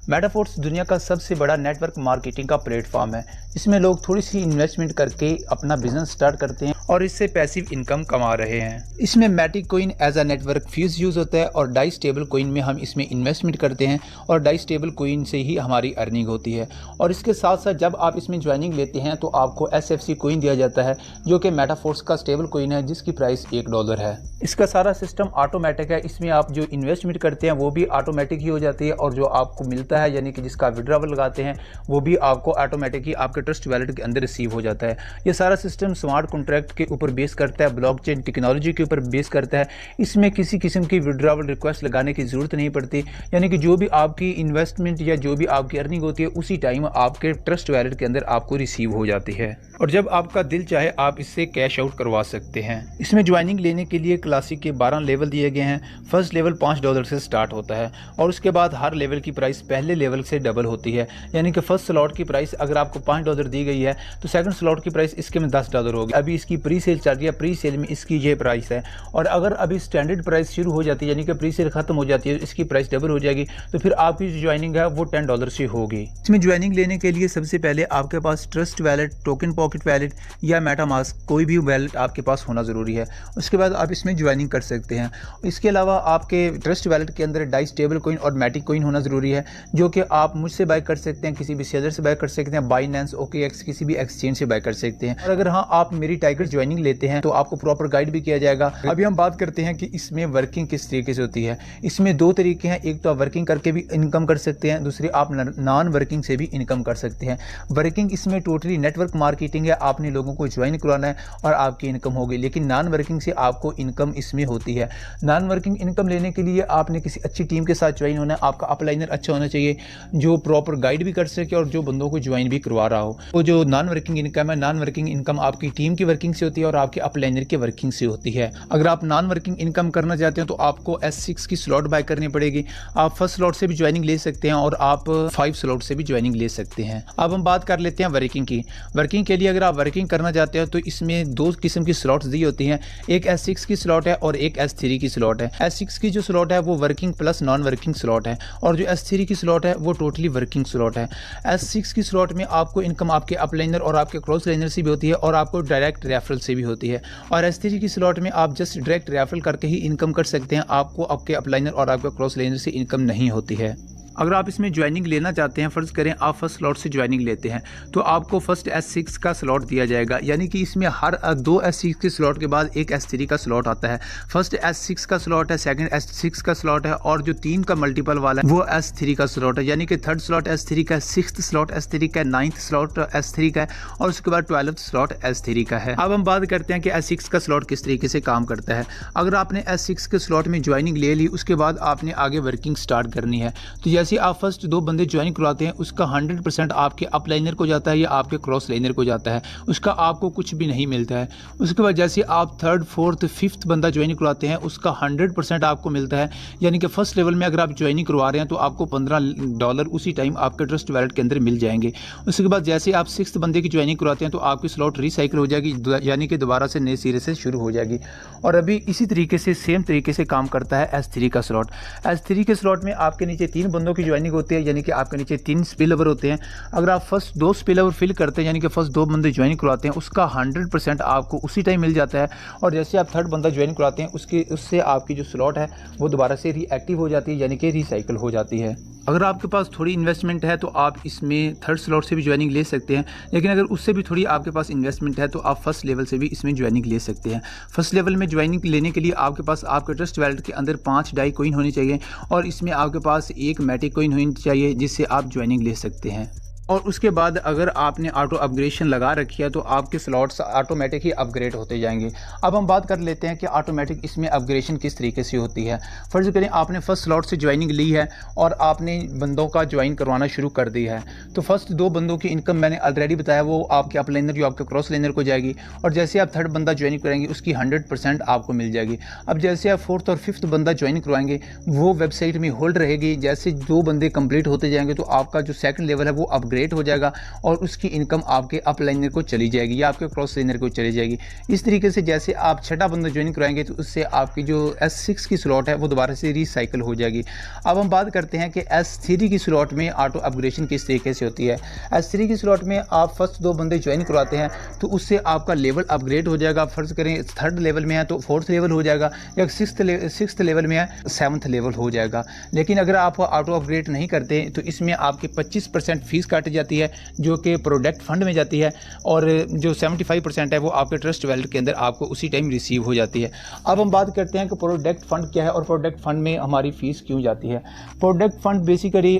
Metaphors दुनिया का सबसे बड़ा नेटवर्क मार्केटिंग का प्लेटफॉर्म है। इसमें लोग थोड़ी सी इन्वेस्टमेंट करके अपना बिजनेस स्टार्ट करते हैं और इससे पैसिव इनकम कमा रहे हैं। इसमें Matic coin as a network fees use होता है और डाई स्टेबल कोइन में हम इसमें इन्वेस्टमेंट करते हैं और डाई स्टेबल कोइन से ही हमारी अर्निंग होती है। और इसके साथ साथ जब आप इसमें ज्वाइनिंग लेते हैं तो आपको SFC कोइन दिया जाता है जो कि मेटाफोर्स का स्टेबल कोइन है जिसकी प्राइस $1 है। इसका सारा सिस्टम ऑटोमेटिक है। इसमें आप जो इन्वेस्टमेंट करते हैं वो भी ऑटोमेटिक ही हो जाती है और जो आपको मिलता है यानी कि जिसका विड्रॉवल लगाते हैं वो भी आपको ऑटोमेटिक ही आपके ट्रस्ट वैलेट के अंदर रिसीव हो जाता है। ये सारा सिस्टम स्मार्ट कॉन्ट्रैक्ट के ऊपर बेस करता है, ब्लॉकचेन टेक्नोलॉजी के ऊपर बेस करता है। इसमें किसी किस्म की विड्रॉवल रिक्वेस्ट लगाने की ज़रूरत नहीं पड़ती, यानी कि जो भी आपकी इन्वेस्टमेंट या जो भी आपकी अर्निंग होती है उसी टाइम आपके ट्रस्ट वैलेट के अंदर आपको रिसीव हो जाती है और जब आपका दिल चाहे आप इससे कैश आउट करवा सकते हैं। इसमें ज्वाइनिंग लेने के लिए क्लासिक के 12 लेवल दिए गए हैं। फर्स्ट लेवल $5 से स्टार्ट होता है और उसके बाद हर लेवल की प्राइस पहले लेवल से डबल होती है, यानी कि फर्स्ट स्लॉट की प्राइस अगर आपको $5 दी गई है तो सेकंड स्लॉट की प्राइस इसके में $10 होगी। अभी इसकी प्री सेल चल रही है, प्री सेल में इसकी ये प्राइस है और अगर अभी स्टैंडर्ड प्राइस शुरू हो जाती है यानी कि प्री सेल खत्म हो जाती है इसकी प्राइस डबल हो जाएगी, तो फिर आपकी जो ज्वाइनिंग है वो $10 से होगी। इसमें ज्वाइनिंग लेने के लिए सबसे पहले आपके पास trust wallet, token pocket wallet या मेटामास्क कोई भी वैलेट आपके पास होना ज़रूरी है। उसके बाद आप इसमें ज्वाइनिंग कर सकते हैं। इसके अलावा आपके ट्रस्ट वैलेट के अंदर डाई स्टेबल कोइन और मैटिक कोइन होना ज़रूरी है जो कि आप मुझसे बाय कर सकते हैं, किसी भी सेलर से बाय कर सकते हैं, बाइनेंस, OKX किसी भी एक्सचेंज से बाय कर सकते हैं। और अगर हाँ आप मेरी टाइगर ज्वाइनिंग लेते हैं तो आपको प्रॉपर गाइड भी किया जाएगा। अभी हम बात करते हैं कि इसमें वर्किंग किस तरीके से होती है। इसमें 2 तरीके हैं, एक तो आप वर्किंग करके भी इनकम कर सकते हैं, दूसरी आप नॉन वर्किंग से भी इनकम कर सकते हैं। वर्किंग इसमें टोटली नेटवर्क मार्केटिंग है, आपने लोगों को ज्वाइन करवाना है और आपकी इनकम होगी, लेकिन नॉन वर्किंग से आपको इनकम इसमें होती है। नॉन वर्किंग इनकम लेने के लिए आपने किसी अच्छी टीम के साथ ज्वाइन होना है, आपका अपलाइनर अच्छा होना चाहिए जो प्रॉपर गाइड भी कर सके और जो बंदों को ज्वाइन भी करवा रहा हो। तो जो नॉन वर्किंग इनकम है, नॉन वर्किंग इनकम आपकी टीम की वर्किंग से होती है और आपके अपलाइनर की वर्किंग से होती है। अगर आप नॉन वर्किंग इनकम करना चाहते हैं तो आपको S6 की स्लॉट बाय करनी पड़ेगी। आप फर्स्ट स्लॉट से भी ज्वाइनिंग ले सकते हैं और आप 5 स्लॉट से भी ज्वाइनिंग ले सकते हैं। अब हम बात कर लेते हैं वर्किंग की। वर्किंग के लिए अगर आप वर्किंग करना चाहते हो तो इसमें 2 किस्म की स्लॉट्स दी होती हैं, एक S6 की स्लॉट है और एक S3 की स्लॉट है। S6 की जो स्लॉट है वो working plus non working slot है और जो S3 की स्लॉट है वो टोटली वर्किंग स्लॉट है। S6 की स्लॉट में आपको इनकम आपके अपलाइनर और आपके क्रॉस लाइनर से भी होती है और आपको डायरेक्ट रेफरल से भी होती है और S3 की स्लॉट में आप जस्ट डायरेक्ट रेफरल करके ही इनकम कर सकते हैं, आपको आपके अपलाइनर और आपके क्रॉस लाइनर से इनकम नहीं होती है। अगर आप इसमें ज्वाइनिंग लेना चाहते हैं, फ़र्ज़ करें आप फर्स्ट स्लॉट से ज्वाइनिंग लेते हैं तो आपको फर्स्ट S6 का स्लॉट दिया जाएगा, यानी कि इसमें हर 2 S6 के स्लॉट के बाद एक S3 का स्लॉट आता है। फर्स्ट S6 का स्लॉट है, सेकंड S6 का स्लॉट है और जो 3 का मल्टीपल वाला है वो S3 का स्लॉट है, यानी कि थर्ड स्लॉट S3 का है, 6th स्लॉट S3 का है, 9th स्लॉट S3 का है और उसके बाद 12th स्लॉट S3 का है। अब हम बात करते हैं कि S6 का स्लॉट किस तरीके से काम करता है। अगर आपने S6 के स्लॉट में ज्वाइनिंग ले ली उसके बाद आपने आगे वर्किंग स्टार्ट करनी है, तो जैसे आप फर्स्ट 2 बंदे ज्वाइन करवाते हैं उसका 100% आपके अपलाइनर को जाता है या आपके क्रॉस लाइनर को जाता है, उसका आपको कुछ भी नहीं मिलता है। उसके बाद जैसे आप 3rd, 4th, 5th बंदा ज्वाइन करवाते हैं उसका 100% आपको मिलता है, यानी कि फर्स्ट लेवल में अगर आप ज्वाइनिंग करवा रहे हैं तो आपको $15 उसी टाइम आपके ट्रस्ट वैलेट के अंदर मिल जाएंगे। उसके बाद जैसे आप 6th बंदे की ज्वाइनिंग करवाते हैं तो आपकी स्लॉट रिसाइकिल हो जाएगी, यानी कि दोबारा से नए सिरे से शुरू हो जाएगी। और अभी इसी तरीके से सेम तरीके से काम करता है S3 का स्लॉट। S3 के स्लॉट में आपके नीचे 3 बंदों की ज्वाइनिंग होती है, यानी कि आपके नीचे 3 स्पिल ओवर होते हैं। अगर आप फर्स्ट 2 स्पिल ओवर फिल करते हैं यानी कि फर्स्ट 2 बंदे ज्वाइन करवाते हैं उसका 100% आपको उसी टाइम मिल जाता है और जैसे आप 3rd बंदा ज्वाइन करवाते हैं उससे आपकी जो स्लॉट है वो दोबारा से रीएक्टिव हो जाती है, यानी कि रिसाइकिल हो जाती है। अगर आपके पास थोड़ी इन्वेस्टमेंट है तो आप इसमें 3rd स्लॉट से भी ज्वाइनिंग ले सकते हैं, लेकिन अगर उससे भी थोड़ी आपके पास इन्वेस्टमेंट है तो आप फर्स्ट लेवल से भी इसमें ज्वाइनिंग ले सकते हैं। फर्स्ट लेवल में ज्वाइनिंग लेने के लिए आपके पास आपके ट्रस्ट वैलेट के अंदर 5 डाई कोइन होनी चाहिए और इसमें आपके पास 1 मैटिक कोइन होनी चाहिए जिससे आप ज्वाइनिंग ले सकते हैं। और उसके बाद अगर आपने ऑटो अपग्रेडेशन लगा रखी है तो आपके स्लॉट्स ऑटोमेटिक ही अपग्रेड होते जाएंगे। अब हम बात कर लेते हैं कि ऑटोमेटिक इसमें अपग्रेडेशन किस तरीके से होती है। फ़र्ज़ करें आपने फर्स्ट स्लॉट से ज्वाइनिंग ली है और आपने बंदों का ज्वाइन करवाना शुरू कर दिया है, तो फर्स्ट 2 बंदों की इनकम मैंने ऑलरेडी बताया वो आपके अपलाइनर जो आपके क्रॉस लाइनर को जाएगी और जैसे आप 3rd बंदा ज्वाइन कराएंगे उसकी 100% आपको मिल जाएगी। अब जैसे आप 4th और 5th बंदा ज्वाइन करवाएंगे वो वेबसाइट में होल्ड रहेगी, जैसे 2 बंदे कंप्लीट होते जाएंगे तो आपका जो सेकंड लेवल है वो अपग्रेड अपग्रेड हो जाएगा और उसकी इनकम आपके अप लाइनर को चली जाएगी या आपके क्रॉस लाइनर को चली जाएगी। इस तरीके से जैसे आप छठा बंदा ज्वाइन कराएंगे तो उससे आपकी जो S6 की स्लॉट है वो दोबारा से रिसाइकिल हो जाएगी। अब हम बात करते हैं कि S3 की स्लॉट में ऑटो अपग्रेडेशन किस तरीके से होती है। S3 की स्लॉट में आप फर्स्ट 2 बंदे ज्वाइन करवाते हैं तो उससे आपका लेवल अपग्रेड हो जाएगा। फर्ज करें 3rd लेवल में है तो 4th लेवल हो जाएगा, या 6th लेवल में है 7th लेवल हो जाएगा। लेकिन अगर आप ऑटो अपग्रेड नहीं करते तो इसमें आपकी 25% फीस काटी जाती है जो कि प्रोडक्ट फंड में जाती है, और जो 75% है वो आपके ट्रस्ट वैलेट के अंदर आपको उसी टाइम रिसीव हो जाती है। अब हम बात करते हैं कि प्रोडक्ट फंड क्या है और प्रोडक्ट फंड में हमारी फ़ीस क्यों जाती है। प्रोडक्ट फंड बेसिकली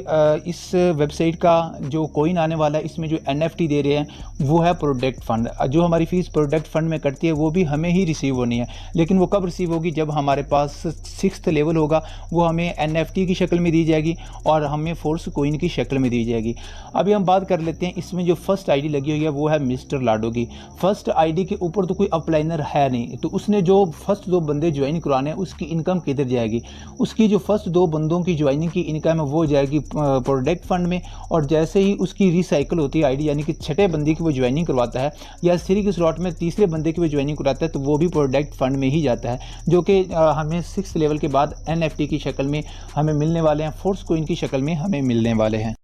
इस वेबसाइट का जो कॉइन आने वाला है, इसमें जो NFT दे रहे हैं वो है प्रोडक्ट फंड। जो हमारी फ़ीस प्रोडक्ट फंड में कटती है वो भी हमें ही रिसीव होनी है, लेकिन वो कब रिसीव होगी, जब हमारे पास 6th लेवल होगा वो हमें NFT की शक्ल में दी जाएगी और हमें फोर्स कॉइन की शक्ल में दी जाएगी। अभी हम बात कर लेते हैं इसमें जो फर्स्ट आईडी लगी हुई है वो है मिस्टर लाडो की। फर्स्ट आईडी के ऊपर तो कोई अपलाइनर है नहीं, तो उसने जो फर्स्ट 2 बंदे ज्वाइन करवाने हैं उसकी इनकम किधर जाएगी। उसकी जो फर्स्ट 2 बंदों की ज्वाइनिंग की इनकम है वो जाएगी प्रोडक्ट फंड में, और जैसे ही उसकी रिसाइकिल होती है आईडी, यानी कि छठे बंदे की वो ज्वाइनिंग करवाता है या S3 की स्लॉट में तीसरे बंदे की वो ज्वाइनिंग कराता है तो वो भी प्रोडक्ट फंड में ही जाता है, जो कि हमें 6th लेवल के बाद NFT की शक्ल में हमें मिलने वाले हैं, फोर्स कॉइन की शक्ल में हमें मिलने वाले हैं।